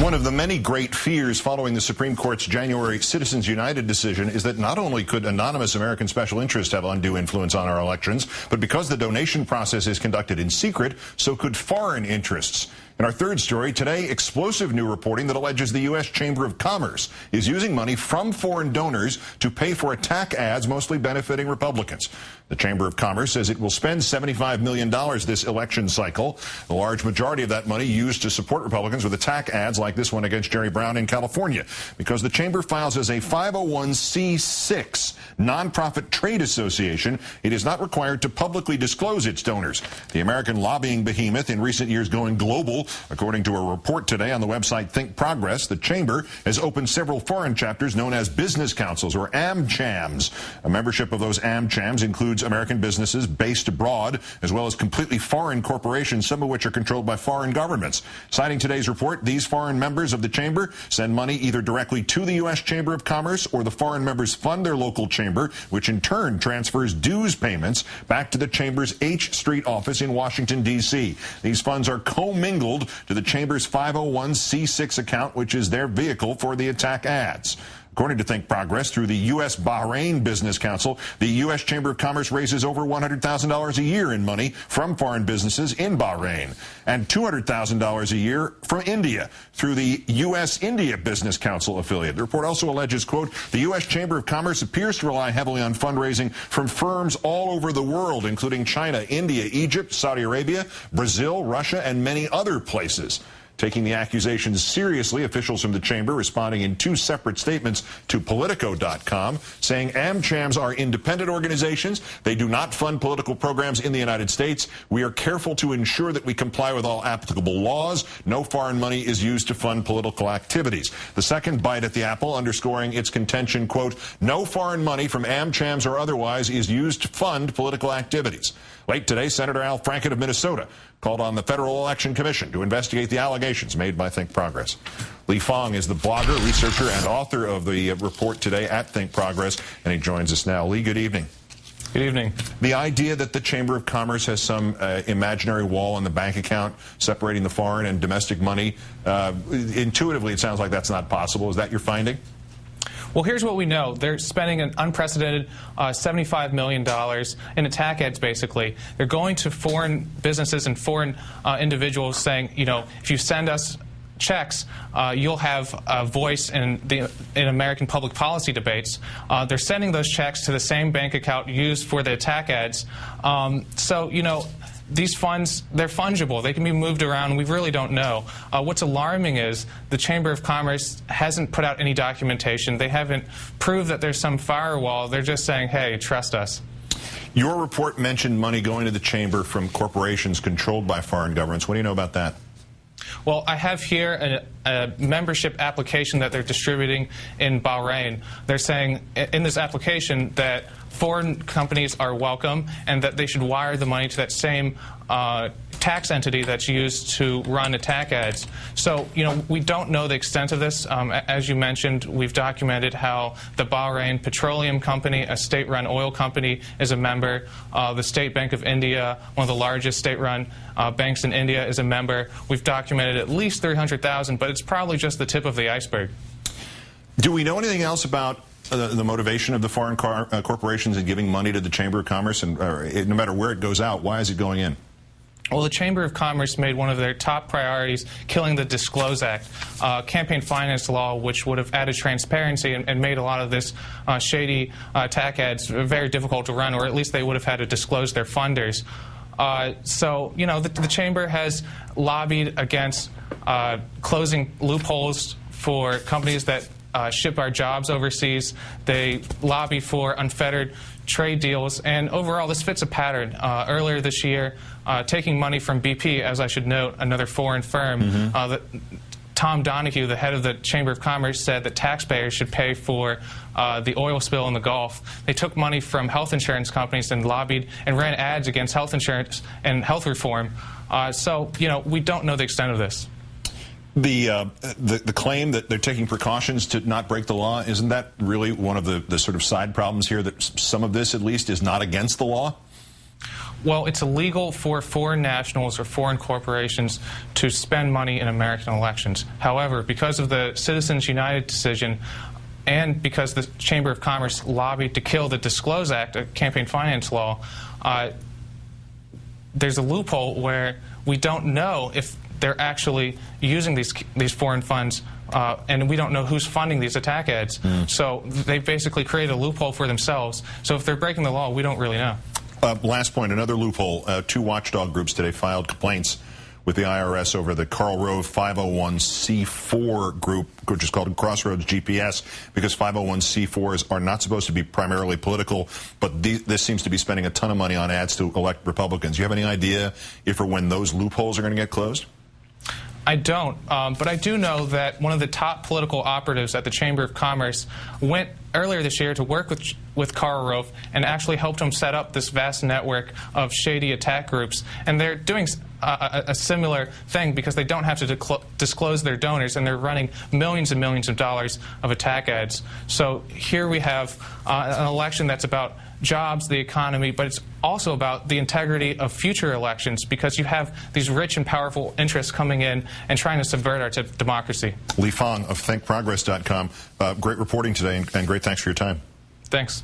One of the many great fears following the Supreme Court's January Citizens United decision is that not only could anonymous American special interests have undue influence on our elections, but because the donation process is conducted in secret, so could foreign interests. In our third story today, explosive new reporting that alleges the U.S. Chamber of Commerce is using money from foreign donors to pay for attack ads mostly benefiting Republicans. The Chamber of Commerce says it will spend $75 million this election cycle. The large majority of that money used to support Republicans with attack ads like this one against Jerry Brown in California. Because the Chamber files as a 501c6 nonprofit trade association, it is not required to publicly disclose its donors. The American lobbying behemoth in recent years going global. According to a report today on the website Think Progress, the Chamber has opened several foreign chapters known as business councils, or AmChams. A membership of those AmChams includes American businesses based abroad, as well as completely foreign corporations, some of which are controlled by foreign governments. Citing today's report, these foreign members of the Chamber send money either directly to the U.S. Chamber of Commerce, or the foreign members fund their local chamber, which in turn transfers dues payments back to the Chamber's H Street office in Washington, D.C. These funds are commingled to the Chamber's 501c6 account, which is their vehicle for the attack ads. According to Think Progress, through the U.S. Bahrain Business Council, the U.S. Chamber of Commerce raises over $100,000 a year in money from foreign businesses in Bahrain, and $200,000 a year from India through the U.S.-India Business Council affiliate. The report also alleges, quote, the U.S. Chamber of Commerce appears to rely heavily on fundraising from firms all over the world, including China, India, Egypt, Saudi Arabia, Brazil, Russia, and many other places. Taking the accusations seriously, officials from the Chamber responding in two separate statements to Politico.com, saying AmChams are independent organizations. They do not fund political programs in the United States. We are careful to ensure that we comply with all applicable laws. No foreign money is used to fund political activities. The second bite at the apple, underscoring its contention, quote, no foreign money from AmChams or otherwise is used to fund political activities. Late today, Senator Al Franken of Minnesota called on the Federal Election Commission to investigate the allegations made by Think Progress. Lee Fong is the blogger, researcher, and author of the report today at Think Progress, and he joins us now. Lee, good evening. Good evening. The idea that the Chamber of Commerce has some imaginary wall on the bank account separating the foreign and domestic money, intuitively it sounds like that's not possible. Is that your finding? Well, here's what we know. They're spending an unprecedented $75 million in attack ads, basically. They're going to foreign businesses and foreign individuals saying, you know, if you send us checks, you'll have a voice in American public policy debates. They're sending those checks to the same bank account used for the attack ads. So, you know, these funds, they're fungible. They can be moved around. We really don't know. What's alarming is the Chamber of Commerce hasn't put out any documentation. They haven't proved that there's some firewall. They're just saying, hey, trust us. Your report mentioned money going to the Chamber from corporations controlled by foreign governments. What do you know about that? Well, I have here a membership application that they're distributing in Bahrain. They're saying in this application that foreign companies are welcome and that they should wire the money to that same tax entity that's used to run attack ads. So, you know, we don't know the extent of this. As you mentioned, we've documented how the Bahrain Petroleum Company, a state-run oil company, is a member. The State Bank of India, one of the largest state-run banks in India, is a member. We've documented at least 300,000, but it's probably just the tip of the iceberg. Do we know anything else about the motivation of the foreign corporations in giving money to the Chamber of Commerce? And no matter where it goes out, why is it going in? Well, the Chamber of Commerce made one of their top priorities killing the Disclose Act, campaign finance law, which would have added transparency and made a lot of this shady attack ads very difficult to run, or at least they would have had to disclose their funders. So, you know, the Chamber has lobbied against closing loopholes for companies that ship our jobs overseas. They lobby for unfettered trade deals, and overall this fits a pattern. Earlier this year, taking money from BP, as I should note, another foreign firm, Tom Donahue, the head of the Chamber of Commerce, said that taxpayers should pay for the oil spill in the Gulf. They took money from health insurance companies and lobbied and ran ads against health insurance and health reform. So, you know, we don't know the extent of this. The claim that they're taking precautions to not break the law, isn't that really one of the sort of side problems here, that some of this, at least, is not against the law? Well, it's illegal for foreign nationals or foreign corporations to spend money in American elections. However, because of the Citizens United decision, and because the Chamber of Commerce lobbied to kill the Disclose Act, a campaign finance law, there's a loophole where we don't know if they're actually using these foreign funds, and we don't know who's funding these attack ads. So they basically created a loophole for themselves. So if they're breaking the law, we don't really know. Last point, another loophole. Two watchdog groups today filed complaints with the IRS over the Karl Rove 501c4 group, which is called Crossroads GPS, because 501c4s are not supposed to be primarily political, but this seems to be spending a ton of money on ads to elect Republicans. Do you have any idea if or when those loopholes are going to get closed? I don't, but I do know that one of the top political operatives at the Chamber of Commerce went earlier this year to work with Karl Rove and actually helped him set up this vast network of shady attack groups. And they're doing a similar thing because they don't have to disclose their donors, and they're running millions and millions of dollars of attack ads. So here we have an election that's about jobs, the economy, but it's also about the integrity of future elections, because you have these rich and powerful interests coming in and trying to subvert our democracy. Lee Fang of ThinkProgress.com, great reporting today, and great thanks for your time. Thanks.